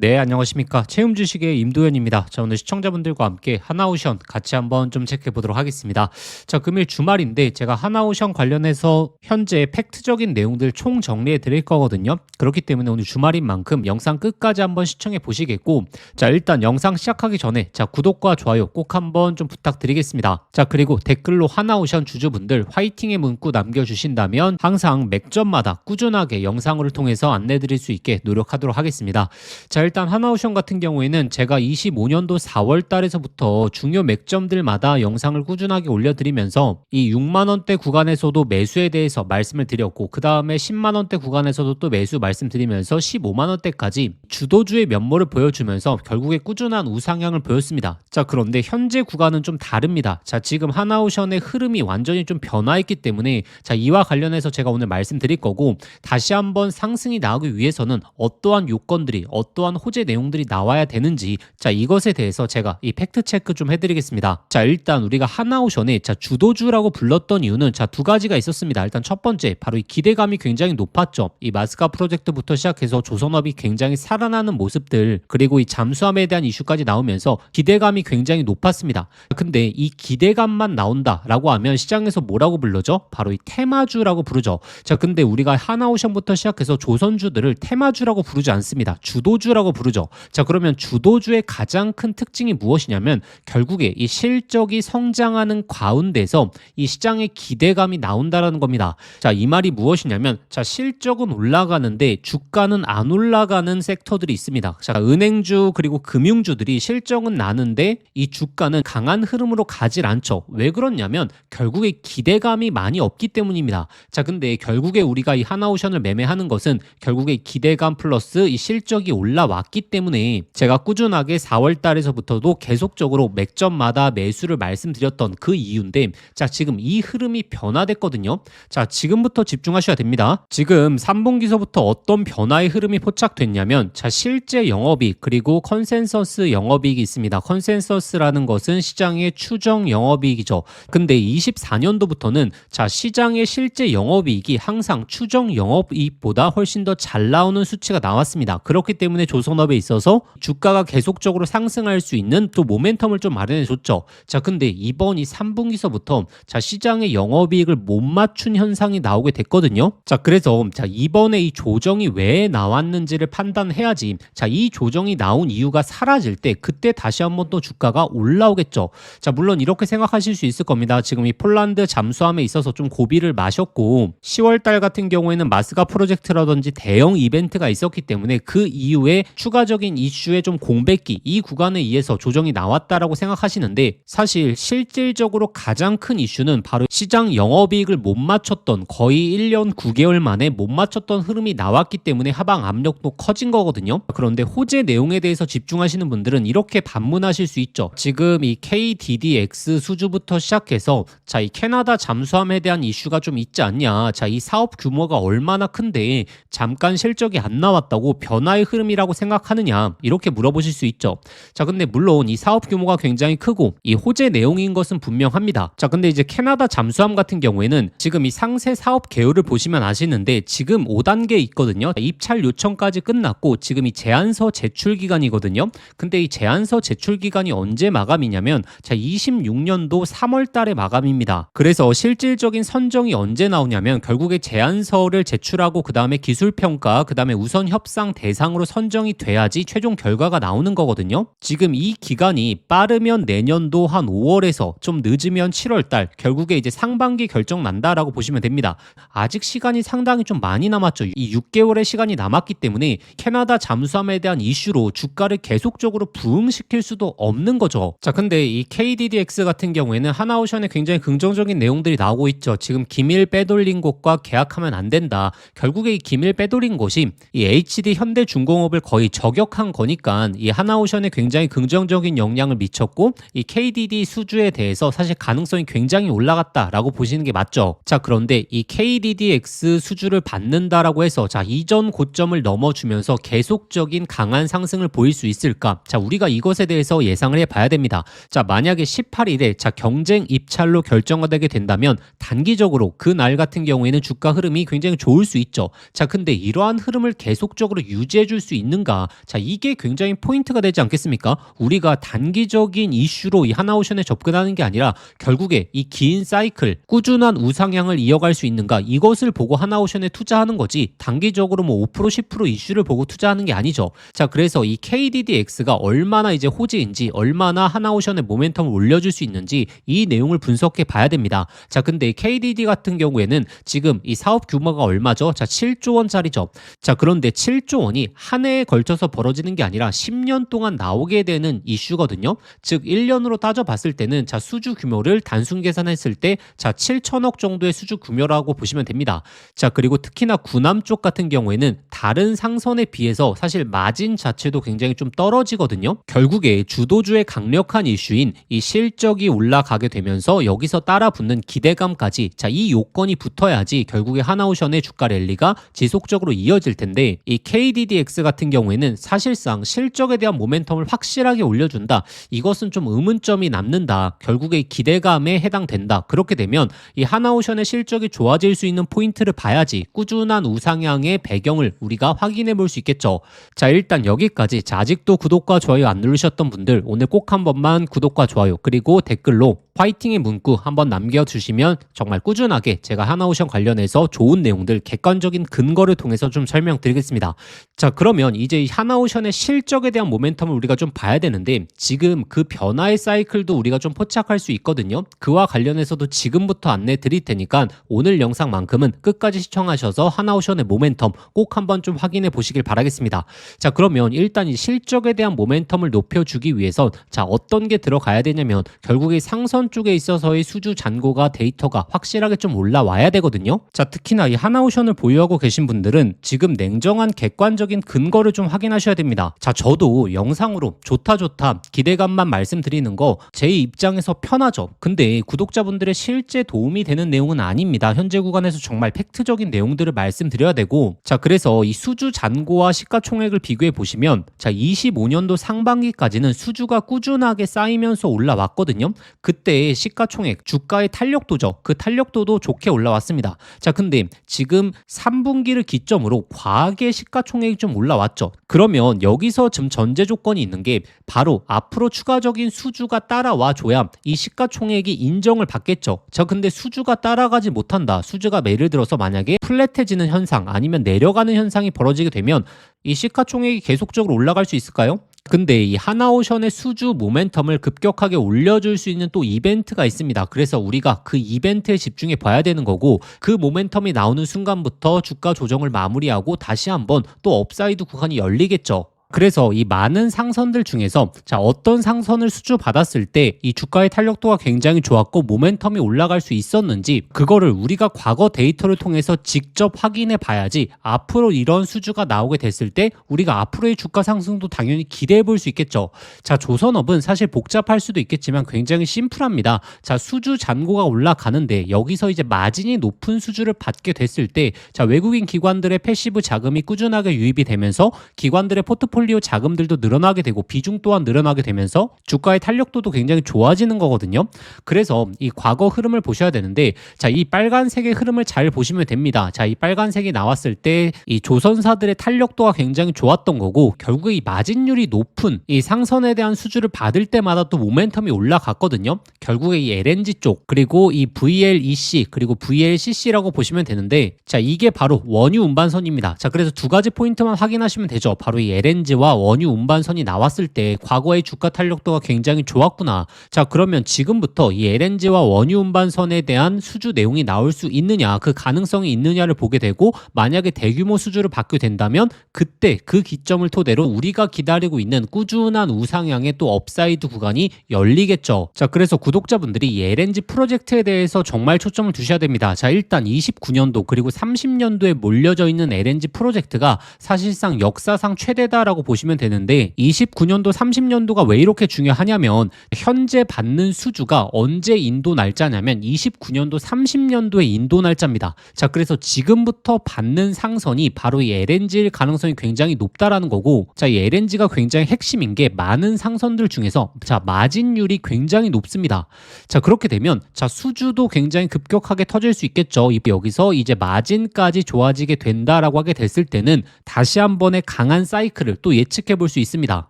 네, 안녕하십니까. 채움 주식의 임도현입니다. 자, 오늘 시청자분들과 함께 하나오션 같이 한번 좀 체크해 보도록 하겠습니다. 자, 금일 주말인데 제가 하나오션 관련해서 현재 팩트적인 내용들 총 정리해 드릴 거거든요. 그렇기 때문에 오늘 주말인 만큼 영상 끝까지 한번 시청해 보시겠고, 자, 일단 영상 시작하기 전에 자, 구독과 좋아요 꼭 한번 좀 부탁드리겠습니다. 자, 그리고 댓글로 하나오션 주주분들 화이팅의 문구 남겨주신다면 항상 맥점마다 꾸준하게 영상을 통해서 안내 드릴 수 있게 노력하도록 하겠습니다. 자, 일단 하나오션 같은 경우에는 제가 25년도 4월 달에서부터 중요 맥점들마다 영상을 꾸준하게 올려드리면서 이 6만원대 구간에서도 매수에 대해서 말씀을 드렸고, 그 다음에 10만원대 구간에서도 또 매수 말씀드리면서 15만원대까지 주도주의 면모를 보여주면서 결국에 꾸준한 우상향을 보였습니다. 자, 그런데 현재 구간은 좀 다릅니다. 자, 지금 하나오션의 흐름이 완전히 좀 변화했기 때문에 자, 이와 관련해서 제가 오늘 말씀드릴 거고, 다시 한번 상승이 나오기 위해서는 어떠한 요건들이 어떠한 호재 내용들이 나와야 되는지, 자, 이것에 대해서 제가 이 팩트 체크 좀 해드리겠습니다. 자, 일단 우리가 하나오션에 자, 주도주라고 불렀던 이유는 자, 두 가지가 있었습니다. 일단 첫 번째 바로 이 기대감이 굉장히 높았죠. 이 마스카 프로젝트부터 시작해서 조선업이 굉장히 살아나는 모습들, 그리고 이 잠수함에 대한 이슈까지 나오면서 기대감이 굉장히 높았습니다. 근데 이 기대감만 나온다라고 하면 시장에서 뭐라고 불러죠? 바로 이 테마주라고 부르죠. 자, 근데 우리가 하나오션부터 시작해서 조선주들을 테마주라고 부르지 않습니다. 주도주라고 부르죠. 자, 그러면 주도주의 가장 큰 특징이 무엇이냐면 결국에 이 실적이 성장하는 가운데서 이 시장의 기대감이 나온다라는 겁니다. 자, 이 말이 무엇이냐면 자, 실적은 올라가는데 주가는 안 올라가는 섹터들이 있습니다. 자, 은행주 그리고 금융주들이 실적은 나는데 이 주가는 강한 흐름으로 가질 않죠. 왜 그렇냐면 결국에 기대감이 많이 없기 때문입니다. 자, 근데 결국에 우리가 이 하나오션을 매매하는 것은 결국에 기대감 플러스 이 실적이 올라왔기 때문에 제가 꾸준하게 4월 달에서부터도 계속적으로 맥점마다 매수를 말씀드렸던 그 이유인데, 자, 지금 이 흐름이 변화됐거든요. 자, 지금부터 집중하셔야 됩니다. 지금 3분기서부터 어떤 변화의 흐름이 포착됐냐면 자, 실제 영업이익 그리고 컨센서스 영업이익이 있습니다. 컨센서스라는 것은 시장의 추정 영업이익이죠. 근데 24년도부터는 자, 시장의 실제 영업이익이 항상 추정 영업이익보다 훨씬 더 잘 나오는 수치가 나왔습니다. 그렇기 때문에 조선업에 있어서 주가가 계속적으로 상승할 수 있는 또 모멘텀을 좀 마련해 줬죠. 자, 근데 이번 이 3분기서부터 자, 시장의 영업이익을 못 맞춘 현상이 나오게 됐거든요. 자, 그래서 자, 이번에 이 조정이 왜 나왔는지를 판단해야지. 자, 이 조정이 나온 이유가 사라질 때 그때 다시 한번 또 주가가 올라오겠죠. 자, 물론 이렇게 생각하실 수 있을 겁니다. 지금 이 폴란드 잠수함에 있어서 좀 고비를 마셨고 10월 달 같은 경우에는 마스카 프로젝트라든지 대형 이벤트가 있었기 때문에 그 이후에 추가적인 이슈의 좀 공백기, 이 구간에 의해서 조정이 나왔다라고 생각하시는데, 사실 실질적으로 가장 큰 이슈는 바로 시장 영업이익을 못 맞췄던, 거의 1년 9개월 만에 못 맞췄던 흐름이 나왔기 때문에 하방 압력도 커진 거거든요. 그런데 호재 내용에 대해서 집중하시는 분들은 이렇게 반문하실 수 있죠. 지금 이 KDDX 수주부터 시작해서 자, 이 캐나다 잠수함에 대한 이슈가 좀 있지 않냐, 자, 이 사업 규모가 얼마나 큰데 잠깐 실적이 안 나왔다고 변화의 흐름이라고 생각하느냐, 이렇게 물어보실 수 있죠. 자, 근데 물론 이 사업 규모가 굉장히 크고 이 호재 내용인 것은 분명합니다. 자, 근데 이제 캐나다 잠수함 같은 경우에는 지금 이 상세 사업 개요를 보시면 아시는데 지금 5단계 있거든요. 입찰 요청까지 끝났고 지금 이 제안서 제출 기간이거든요. 근데 이 제안서 제출 기간이 언제 마감이냐면 자, 26년도 3월 달에 마감입니다. 그래서 실질적인 선정이 언제 나오냐면 결국에 제안서를 제출하고 그 다음에 기술평가, 그 다음에 우선 협상 대상으로 선정이 돼야지 최종 결과가 나오는 거거든요. 지금 이 기간이 빠르면 내년도 한 5월에서 좀 늦으면 7월달, 결국에 이제 상반기 결정 난다라고 보시면 됩니다. 아직 시간이 상당히 좀 많이 남았죠. 이 6개월의 시간이 남았기 때문에 캐나다 잠수함에 대한 이슈로 주가를 계속적으로 부응시킬 수도 없는 거죠. 자, 근데 이 KDDX 같은 경우에는 하나오션에 굉장히 긍정적인 내용들이 나오고 있죠. 지금 기밀 빼돌린 곳과 계약하면 안 된다. 결국에 이 기밀 빼돌린 곳이 이 HD 현대중공업을 거의 저격한 거니까 이 하나오션에 굉장히 긍정적인 영향을 미쳤고 이 KDD 수주에 대해서 사실 가능성이 굉장히 올라갔다라고 보시는 게 맞죠. 자, 그런데 이 KDDX 수주를 받는다라고 해서 자, 이전 고점을 넘어주면서 계속적인 강한 상승을 보일 수 있을까? 자, 우리가 이것에 대해서 예상을 해봐야 됩니다. 자, 만약에 18일에 자, 경쟁 입찰로 결정가 되게 된다면 단기적으로 그 날 같은 경우에는 주가 흐름이 굉장히 좋을 수 있죠. 자, 근데 이러한 흐름을 계속적으로 유지해 줄 수 있는가? 있을까? 자, 이게 굉장히 포인트가 되지 않겠습니까? 우리가 단기적인 이슈로 이 하나오션에 접근하는 게 아니라 결국에 이 긴 사이클, 꾸준한 우상향을 이어갈 수 있는가? 이것을 보고 하나오션에 투자하는 거지 단기적으로 뭐 5% 10% 이슈를 보고 투자하는 게 아니죠. 자, 그래서 이 KDDX가 얼마나 이제 호재인지, 얼마나 하나오션의 모멘텀을 올려줄 수 있는지 이 내용을 분석해 봐야 됩니다. 자, 근데 KDD 같은 경우에는 지금 이 사업 규모가 얼마죠? 자, 7조 원짜리죠. 자, 그런데 7조 원이 한 해에 걸쳐서 벌어지는 게 아니라 10년 동안 나오게 되는 이슈거든요. 즉 1년으로 따져봤을 때는 자, 수주 규모를 단순 계산했을 때 자, 7천억 정도의 수주 규모라고 보시면 됩니다. 자, 그리고 특히나 군함 쪽 같은 경우에는 다른 상선에 비해서 사실 마진 자체도 굉장히 좀 떨어지거든요. 결국에 주도주의 강력한 이슈인 이 실적이 올라가게 되면서 여기서 따라붙는 기대감까지 자, 이 요건이 붙어야지 결국에 하나오션의 주가 랠리가 지속적으로 이어질 텐데 이 KDDX 같은 경우에는 사실상 실적에 대한 모멘텀을 확실하게 올려준다. 이것은 좀 의문점이 남는다. 결국에 기대감에 해당된다. 그렇게 되면 이 하나오션의 실적이 좋아질 수 있는 포인트를 봐야지 꾸준한 우상향의 배경을 우리가 확인해 볼 수 있겠죠. 자, 일단 여기까지. 자, 아직도 구독과 좋아요 안 누르셨던 분들 오늘 꼭 한 번만 구독과 좋아요 그리고 댓글로 화이팅의 문구 한번 남겨주시면 정말 꾸준하게 제가 하나오션 관련해서 좋은 내용들 객관적인 근거를 통해서 좀 설명드리겠습니다. 자, 그러면 이제 하나오션의 실적에 대한 모멘텀을 우리가 좀 봐야 되는데 지금 그 변화의 사이클도 우리가 좀 포착할 수 있거든요. 그와 관련해서도 지금부터 안내 드릴 테니까 오늘 영상만큼은 끝까지 시청하셔서 하나오션의 모멘텀 꼭 한번 좀 확인해 보시길 바라겠습니다. 자, 그러면 일단 이 실적에 대한 모멘텀을 높여주기 위해서 자, 어떤 게 들어가야 되냐면 결국에 상선 쪽에 있어서의 수주 잔고가 데이터가 확실하게 좀 올라와야 되거든요. 자, 특히나 이 하나오션을 보유하고 계신 분들은 지금 냉정한 객관적인 근거를 좀 확인하셔야 됩니다. 자, 저도 영상으로 좋다 기대감만 말씀드리는 거 제 입장에서 편하죠. 근데 구독자분들의 실제 도움이 되는 내용은 아닙니다. 현재 구간에서 정말 팩트적인 내용들을 말씀드려야 되고 자, 그래서 이 수주 잔고와 시가총액을 비교해 보시면 자, 25년도 상반기까지는 수주가 꾸준하게 쌓이면서 올라왔거든요. 그때 시가총액, 주가의 탄력도죠. 그 탄력도도 좋게 올라왔습니다. 자, 근데 지금 3분기를 기점으로 과하게 시가총액이 좀 올라왔죠. 그러면 여기서 지금 전제 조건이 있는 게 바로 앞으로 추가적인 수주가 따라와 줘야 이 시가총액이 인정을 받겠죠. 자, 근데 수주가 따라가지 못한다. 수주가 예를 들어서 만약에 플랫해지는 현상 아니면 내려가는 현상이 벌어지게 되면 이 시가총액이 계속적으로 올라갈 수 있을까요? 근데 이 하나오션의 수주 모멘텀을 급격하게 올려줄 수 있는 또 이벤트가 있습니다. 그래서 우리가 그 이벤트에 집중해 봐야 되는 거고 그 모멘텀이 나오는 순간부터 주가 조정을 마무리하고 다시 한번 또 업사이드 구간이 열리겠죠. 그래서 이 많은 상선들 중에서 자, 어떤 상선을 수주 받았을 때 이 주가의 탄력도가 굉장히 좋았고 모멘텀이 올라갈 수 있었는지 그거를 우리가 과거 데이터를 통해서 직접 확인해 봐야지 앞으로 이런 수주가 나오게 됐을 때 우리가 앞으로의 주가 상승도 당연히 기대해 볼 수 있겠죠. 자, 조선업은 사실 복잡할 수도 있겠지만 굉장히 심플합니다. 자, 수주 잔고가 올라가는데 여기서 이제 마진이 높은 수주를 받게 됐을 때 자, 외국인 기관들의 패시브 자금이 꾸준하게 유입이 되면서 기관들의 포트폴리오 자금들도 늘어나게 되고 비중 또한 늘어나게 되면서 주가의 탄력도도 굉장히 좋아지는 거거든요. 그래서 이 과거 흐름을 보셔야 되는데 자, 이 빨간색의 흐름을 잘 보시면 됩니다. 자, 이 빨간색이 나왔을 때 이 조선사들의 탄력도가 굉장히 좋았던 거고 결국에 이 마진율이 높은 이 상선에 대한 수주를 받을 때마다 또 모멘텀이 올라갔거든요. 결국에 이 LNG 쪽 그리고 이 VLEC 그리고 VLCC라고 보시면 되는데 자, 이게 바로 원유 운반선입니다. 자, 그래서 두 가지 포인트만 확인하시면 되죠. 바로 이 LNG와 원유 운반선이 나왔을 때 과거의 주가 탄력도가 굉장히 좋았구나. 자, 그러면 지금부터 이 LNG와 원유 운반선에 대한 수주 내용이 나올 수 있느냐, 그 가능성이 있느냐를 보게 되고 만약에 대규모 수주를 받게 된다면 그때 그 기점을 토대로 우리가 기다리고 있는 꾸준한 우상향의 또 업사이드 구간이 열리겠죠. 자, 그래서 구독자분들이 이 LNG 프로젝트에 대해서 정말 초점을 두셔야 됩니다. 자, 일단 29년도 그리고 30년도에 몰려져 있는 LNG 프로젝트가 사실상 역사상 최대다라고 보시면 되는데 29년도 30년도가 왜 이렇게 중요하냐면 현재 받는 수주가 언제 인도 날짜냐면 29년도 30년도의 인도 날짜입니다. 자, 그래서 지금부터 받는 상선이 바로 이 LNG일 가능성이 굉장히 높다라는 거고 자, 이 LNG가 굉장히 핵심인 게 많은 상선들 중에서 자, 마진율이 굉장히 높습니다. 자, 그렇게 되면 자, 수주도 굉장히 급격하게 터질 수 있겠죠. 여기서 이제 마진까지 좋아지게 된다라고 하게 됐을 때는 다시 한 번의 강한 사이클을 또 또 예측해 볼 수 있습니다.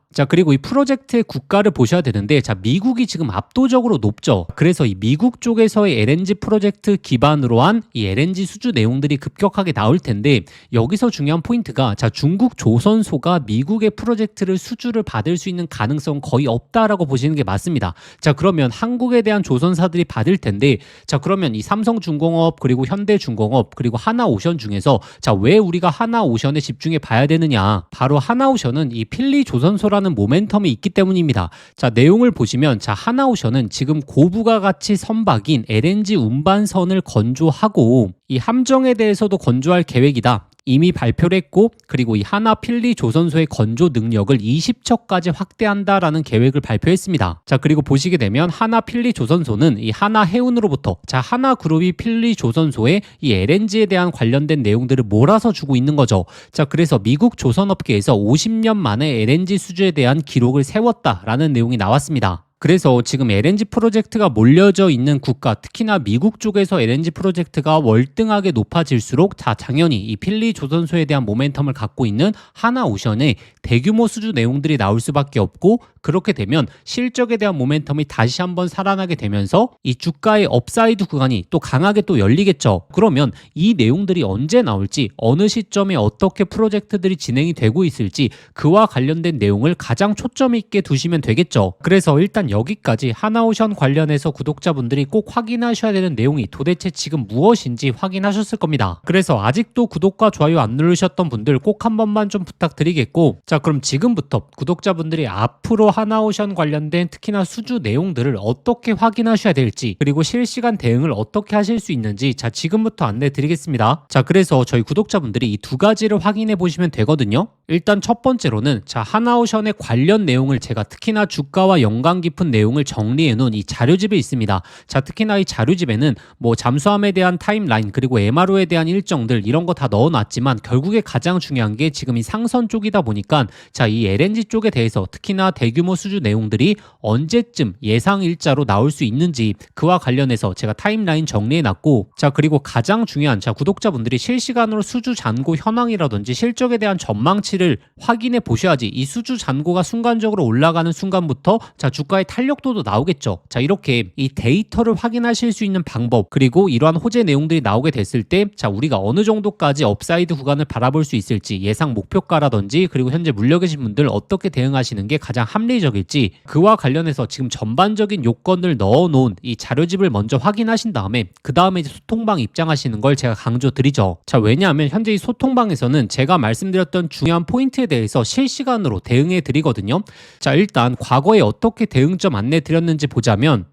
자, 그리고 이 프로젝트의 국가를 보셔야 되는데, 자, 미국이 지금 압도적으로 높죠. 그래서 이 미국 쪽에서의 LNG 프로젝트 기반으로 한 이 LNG 수주 내용들이 급격하게 나올 텐데, 여기서 중요한 포인트가, 자, 중국 조선소가 미국의 프로젝트를 수주를 받을 수 있는 가능성은 거의 없다라고 보시는 게 맞습니다. 자, 그러면 한국에 대한 조선사들이 받을 텐데, 자, 그러면 이 삼성중공업, 그리고 현대중공업, 그리고 하나오션 중에서, 자, 왜 우리가 하나오션에 집중해 봐야 되느냐? 바로 하나오션은 이 필리 조선소라는 모멘텀이 있기 때문입니다. 자, 내용을 보시면, 자, 하나오션은 지금 고부가 가치 선박인 LNG 운반선을 건조하고 이 함정에 대해서도 건조할 계획이다. 이미 발표를 했고, 그리고 이 하나 필리 조선소의 건조 능력을 20척까지 확대한다라는 계획을 발표했습니다. 자, 그리고 보시게 되면 하나 필리 조선소는 이 하나 해운으로부터, 자, 하나 그룹이 필리 조선소에 이 LNG에 대한 관련된 내용들을 몰아서 주고 있는 거죠. 자, 그래서 미국 조선업계에서 50년 만에 LNG 수주에 대한 기록을 세웠다라는 내용이 나왔습니다. 그래서 지금 LNG 프로젝트가 몰려져 있는 국가, 특히나 미국 쪽에서 LNG 프로젝트가 월등하게 높아질수록 당연히 이 필리 조선소에 대한 모멘텀을 갖고 있는 하나오션의 대규모 수주 내용들이 나올 수밖에 없고, 그렇게 되면 실적에 대한 모멘텀이 다시 한번 살아나게 되면서 이 주가의 업사이드 구간이 또 강하게 또 열리겠죠. 그러면 이 내용들이 언제 나올지, 어느 시점에 어떻게 프로젝트들이 진행이 되고 있을지, 그와 관련된 내용을 가장 초점 있게 두시면 되겠죠. 그래서 일단 여기까지 하나오션 관련해서 구독자분들이 꼭 확인하셔야 되는 내용이 도대체 지금 무엇인지 확인하셨을 겁니다. 그래서 아직도 구독과 좋아요 안 누르셨던 분들 꼭 한 번만 좀 부탁드리겠고, 자, 그럼 지금부터 구독자분들이 앞으로 하나오션 관련된 특히나 수주 내용들을 어떻게 확인하셔야 될지, 그리고 실시간 대응을 어떻게 하실 수 있는지, 자, 지금부터 안내 드리겠습니다. 자, 그래서 저희 구독자분들이 이 두 가지를 확인해 보시면 되거든요. 일단 첫 번째로는, 자, 하나오션의 관련 내용을 제가 특히나 주가와 연관 깊은 내용을 정리해 놓은 이 자료집이 있습니다. 자, 특히나 이 자료집에는 뭐 잠수함에 대한 타임라인, 그리고 MRO에 대한 일정들, 이런 거 다 넣어놨지만 결국에 가장 중요한 게 지금 이 상선 쪽이다 보니까, 자, 이 LNG 쪽에 대해서 특히나 대규모 수주 내용들이 언제쯤 예상 일자로 나올 수 있는지, 그와 관련해서 제가 타임라인 정리해놨고, 자, 그리고 가장 중요한, 자, 구독자분들이 실시간으로 수주 잔고 현황이라든지 실적에 대한 전망치를 확인해 보셔야지 이 수주 잔고가 순간적으로 올라가는 순간부터, 자, 주가의 탄력도도 나오겠죠. 자, 이렇게 이 데이터를 확인하실 수 있는 방법, 그리고 이러한 호재 내용들이 나오게 됐을 때, 자, 우리가 어느 정도까지 업사이드 구간을 바라볼 수 있을지, 예상 목표가라든지, 그리고 현재 물려 계신 분들 어떻게 대응하시는 게 가장 합리적일지, 그와 관련해서 지금 전반적인 요건을 넣어놓은 이 자료집을 먼저 확인하신 다음에, 그 다음에 이제 소통방 입장하시는 걸 제가 강조드리죠. 자, 왜냐하면 현재 이 소통방에서는 제가 말씀드렸던 중요한 포인트에 대해서 실시간으로 대응해 드리거든요. 자, 일단 과거에 어떻게 대응점 안내 드렸는지 보자면,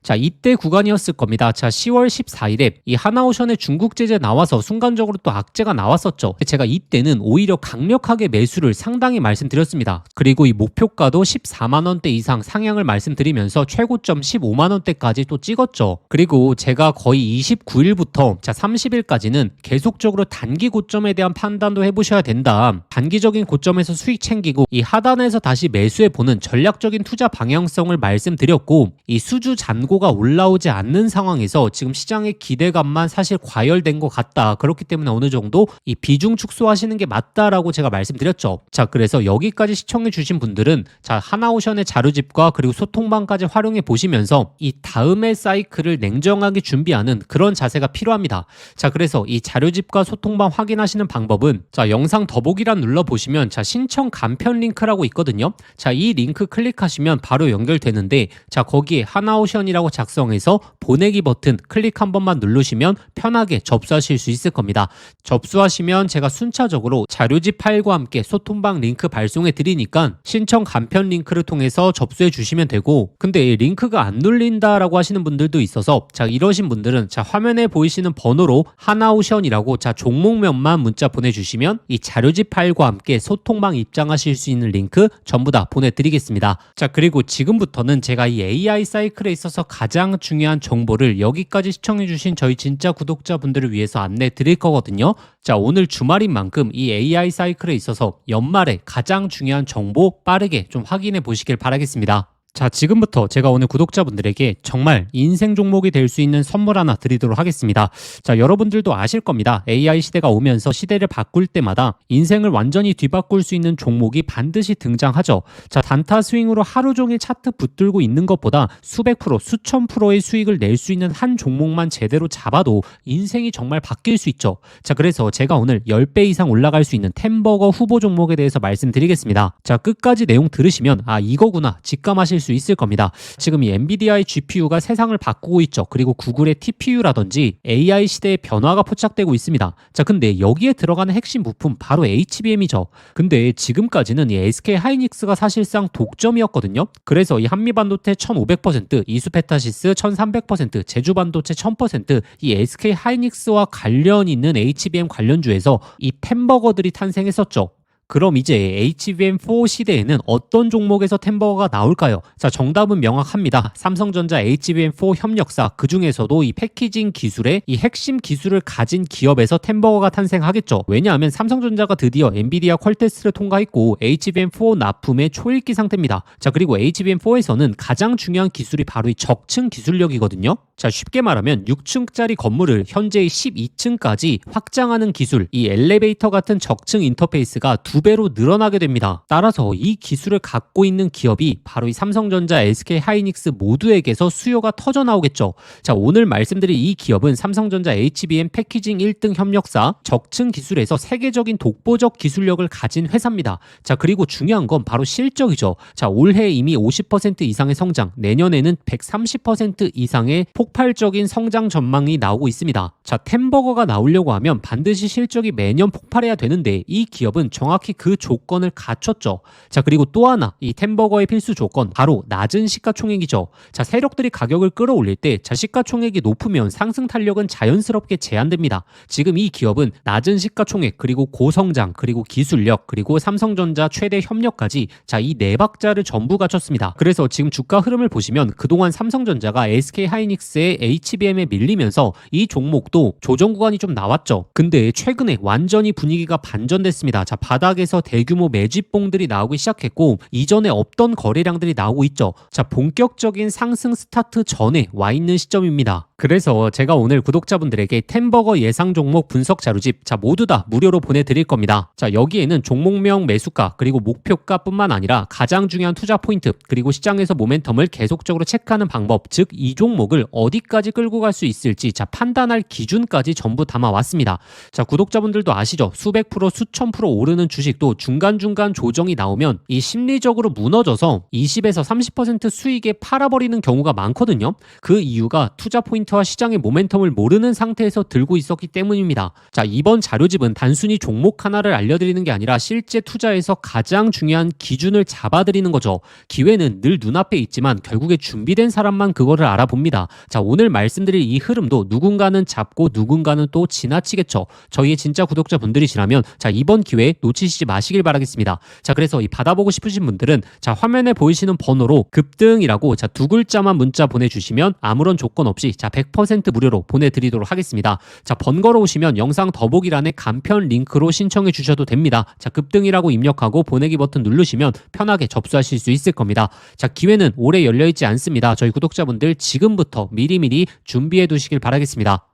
자, 이때 구간이었을 겁니다. 자, 10월 14일에 이 하나오션의 중국 제재 나와서 순간적으로 또 악재가 나왔었죠. 제가 이때는 오히려 강력하게 매수를 상당히 말씀드렸습니다. 그리고 이 목표가도 14만 원대 이상 상향을 말씀드리면서 최고점 15만 원대까지 또 찍었죠. 그리고 제가 거의 29일부터 자, 30일까지는 계속적으로 단기 고점에 대한 판단도 해보셔야 된다. 단기적인 고점에서 수익 챙기고 이 하단에서 다시 매수해보는 전략적인 투자 방향성을 말씀드렸고, 이 수주 잔고 가 올라오지 않는 상황에서 지금 시장의 기대감만 사실 과열된 것 같다. 그렇기 때문에 어느 정도 이 비중 축소하시는 게 맞다라고 제가 말씀드렸죠. 자, 그래서 여기까지 시청해 주신 분들은, 자, 하나오션의 자료집과 그리고 소통방까지 활용해 보시면서 이 다음의 사이클을 냉정하게 준비하는 그런 자세가 필요합니다. 자, 그래서 이 자료집과 소통방 확인하시는 방법은, 자, 영상 더보기란 눌러보시면, 자, 신청 간편 링크라고 있거든요. 자, 이 링크 클릭하시면 바로 연결되는데, 자, 거기에 하나오션이라고 작성해서 보내기 버튼 클릭 한 번만 누르시면 편하게 접수하실 수 있을 겁니다. 접수하시면 제가 순차적으로 자료집 파일과 함께 소통방 링크 발송해 드리니까 신청 간편 링크를 통해서 접수해 주시면 되고, 근데 이 링크가 안 눌린다라고 하시는 분들도 있어서, 자, 이러신 분들은 자, 화면에 보이시는 번호로 하나오션이라고 자, 종목명만 문자 보내주시면 이 자료집 파일과 함께 소통방 입장하실 수 있는 링크 전부 다 보내드리겠습니다. 자, 그리고 지금부터는 제가 이 AI 사이클에 있어서 가장 중요한 정보를 여기까지 시청해주신 저희 진짜 구독자분들을 위해서 안내 드릴 거거든요. 자, 오늘 주말인 만큼 이 AI 사이클에 있어서 연말에 가장 중요한 정보 빠르게 좀 확인해 보시길 바라겠습니다. 자, 지금부터 제가 오늘 구독자분들에게 정말 인생 종목이 될 수 있는 선물 하나 드리도록 하겠습니다. 자, 여러분들도 아실 겁니다. AI 시대가 오면서 시대를 바꿀 때마다 인생을 완전히 뒤바꿀 수 있는 종목이 반드시 등장하죠. 자, 단타 스윙으로 하루 종일 차트 붙들고 있는 것보다 수백 프로, 수천 프로의 수익을 낼 수 있는 한 종목만 제대로 잡아도 인생이 정말 바뀔 수 있죠. 자, 그래서 제가 오늘 10배 이상 올라갈 수 있는 템버거 후보 종목에 대해서 말씀드리겠습니다. 자, 끝까지 내용 들으시면 이거구나 직감하실 수 있을 겁니다. 지금 이 엔비디아의 GPU가 세상을 바꾸고 있죠. 그리고 구글의 TPU라든지 AI 시대의 변화가 포착되고 있습니다. 자, 근데 여기에 들어가는 핵심 부품 바로 HBM이죠. 근데 지금까지는 이 SK 하이닉스가 사실상 독점이었거든요. 그래서 이 한미반도체 1500%, 이수페타시스 1300%, 제주반도체 1000%, 이 SK 하이닉스와 관련 있는 HBM 관련주에서 이 템버거들이 탄생했었죠. 그럼 이제 HBM4 시대에는 어떤 종목에서 템버거가 나올까요? 자, 정답은 명확합니다. 삼성전자 HBM4 협력사, 그 중에서도 이 패키징 기술의 이 핵심 기술을 가진 기업에서 템버거가 탄생하겠죠. 왜냐하면 삼성전자가 드디어 엔비디아 퀄 테스트를 통과했고 HBM4 납품의 초읽기 상태입니다. 자, 그리고 HBM4에서는 가장 중요한 기술이 바로 이 적층 기술력이거든요. 자, 쉽게 말하면 6층짜리 건물을 현재의 12층까지 확장하는 기술, 이 엘리베이터 같은 적층 인터페이스가 2배로 늘어나게 됩니다. 따라서 이 기술을 갖고 있는 기업이 바로 이 삼성전자, SK 하이닉스 모두에게서 수요가 터져 나오겠죠. 자, 오늘 말씀드린 이 기업은 삼성전자 HBM 패키징 1등 협력사, 적층 기술에서 세계적인 독보적 기술력을 가진 회사입니다. 자, 그리고 중요한 건 바로 실적이죠. 자, 올해 이미 50% 이상의 성장, 내년에는 130% 이상의 폭발적인 성장 전망이 나오고 있습니다. 자, 템버거가 나오려고 하면 반드시 실적이 매년 폭발해야 되는데 이 기업은 정확히 그 조건을 갖췄죠. 자, 그리고 또 하나 이 템버거의 필수 조건 바로 낮은 시가총액이죠. 자, 세력들이 가격을 끌어올릴 때 시가총액이 높으면 상승 탄력은 자연스럽게 제한됩니다. 지금 이 기업은 낮은 시가총액 그리고 고성장 그리고 기술력 그리고 삼성전자 최대 협력까지 자, 이 네 박자를 전부 갖췄습니다. 그래서 지금 주가 흐름을 보시면 그동안 삼성전자가 SK 하이닉스의 HBM에 밀리면서 이 종목도 조정 구간이 좀 나왔죠. 근데 최근에 완전히 분위기가 반전됐습니다. 자, 바닥에서 대규모 매집봉들이 나오기 시작했고 이전에 없던 거래량들이 나오고 있죠. 자, 본격적인 상승 스타트 전에 와 있는 시점입니다. 그래서 제가 오늘 구독자분들에게 템버거 예상 종목 분석 자료집 모두 다 무료로 보내드릴 겁니다. 자, 여기에는 종목명 매수가 그리고 목표가뿐만 아니라 가장 중요한 투자 포인트 그리고 시장에서 모멘텀을 계속적으로 체크하는 방법, 즉 이 종목을 어디까지 끌고 갈 수 있을지 판단할 기준까지 전부 담아왔습니다. 자, 구독자분들도 아시죠? 수백 프로, 수천 프로 오르는 주식도 중간중간 조정이 나오면 이 심리적으로 무너져서 20에서 30% 수익에 팔아버리는 경우가 많거든요. 그 이유가 투자 포인트와 시장의 모멘텀을 모르는 상태에서 들고 있었기 때문입니다. 자, 이번 자료집은 단순히 종목 하나를 알려드리는 게 아니라 실제 투자에서 가장 중요한 기준을 잡아드리는 거죠. 기회는 늘 눈앞에 있지만 결국에 준비된 사람만 그거를 알아봅니다. 자, 오늘 말씀드릴 이 흐름도 누군가는 잡고 누군가는 또 지나치겠죠. 저희의 진짜 구독자분들이시라면 자, 이번 기회에 놓치시지 마시길 바라겠습니다. 자, 그래서 이 받아보고 싶으신 분들은 자, 화면에 보이시는 번호로 급등이라고 자, 2글자만 문자 보내주시면 아무런 조건 없이 자, 100% 무료로 보내드리도록 하겠습니다. 자, 번거로우시면 영상 더보기란에 간편 링크로 신청해 주셔도 됩니다. 자, 급등이라고 입력하고 보내기 버튼 누르시면 편하게 접수하실 수 있을 겁니다. 자, 기회는 오래 열려있지 않습니다. 저희 구독자분들 지금부터 미리미리 준비해 두시길 바라겠습니다.